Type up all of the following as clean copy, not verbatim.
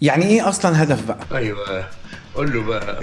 يعني ايه اصلا هدف بقى؟ ايوه، قول له بقى.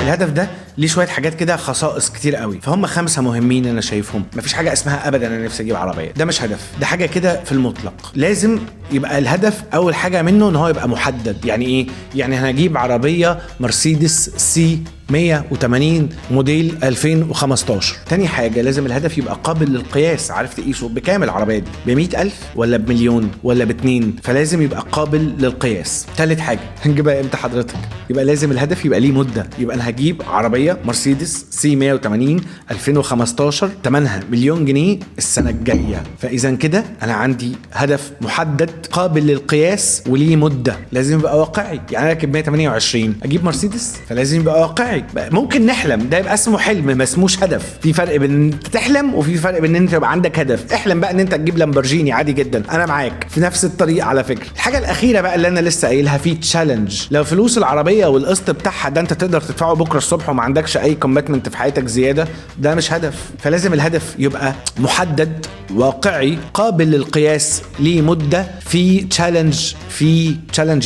الهدف ده ليه شويه حاجات كده، خصائص كتير قوي، فهم 5 مهمين انا شايفهم. مفيش حاجه اسمها ابدا انا نفسي اجيب عربيه، ده مش هدف، ده حاجه كده في المطلق. لازم يبقى الهدف اول حاجه منه ان هو يبقى محدد. يعني ايه؟ يعني هنجيب عربيه مرسيدس سي 180 موديل 2015. تاني حاجة لازم الهدف يبقى قابل للقياس، عارف تقيسه بكام العربية دي، ب100,000 ولا بمليون ولا ب2، فلازم يبقى قابل للقياس. تالت حاجة هنجيبها امتى حضرتك؟ يبقى لازم الهدف يبقى ليه مدة. يبقى انا هجيب عربية مرسيدس سي 180 2015 تمنها مليون جنيه السنة الجاية، فإذا كده انا عندي هدف محدد قابل للقياس وليه مدة. لازم يبقى واقعي. يعني انا راكب 128 اجيب مرسيدس، فلازم يبقى واقعي. ممكن نحلم، ده يبقى اسمه حلم ما اسموش هدف. في فرق بين ان انت تحلم وفي فرق بين ان انت يبقى عندك هدف. احلم بقى ان انت تجيب لامبورجيني عادي جدا، انا معاك في نفس الطريق على فكره. الحاجه الاخيره بقى اللي انا لسه قايلها، في تشالنج. لو فلوس العربيه والقسط بتاعها ده انت تقدر تدفعه بكره الصبح وما عندكش اي كوميتمنت في حياتك زياده، ده مش هدف. فلازم الهدف يبقى محدد، واقعي، قابل للقياس، ليه مده، في تشالنج.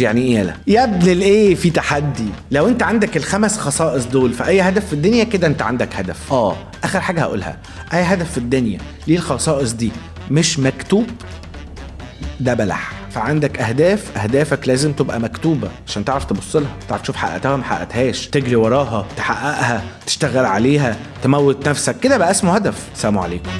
يعني ايه يا ابن الايه؟ في تحدي. لو انت عندك ال5 خصائص دول في اي هدف في الدنيا كده انت عندك هدف. اخر حاجه هقولها، اي هدف في الدنيا ليه الخصائص دي مش مكتوب، ده بلح. فعندك اهدافك لازم تبقى مكتوبه عشان تعرف تبص لها، تعرف تشوف حققتها ما حققتهاش، تجري وراها، تحققها، تشتغل عليها، تموت نفسك، كده بقى اسمه هدف. سلام عليكم.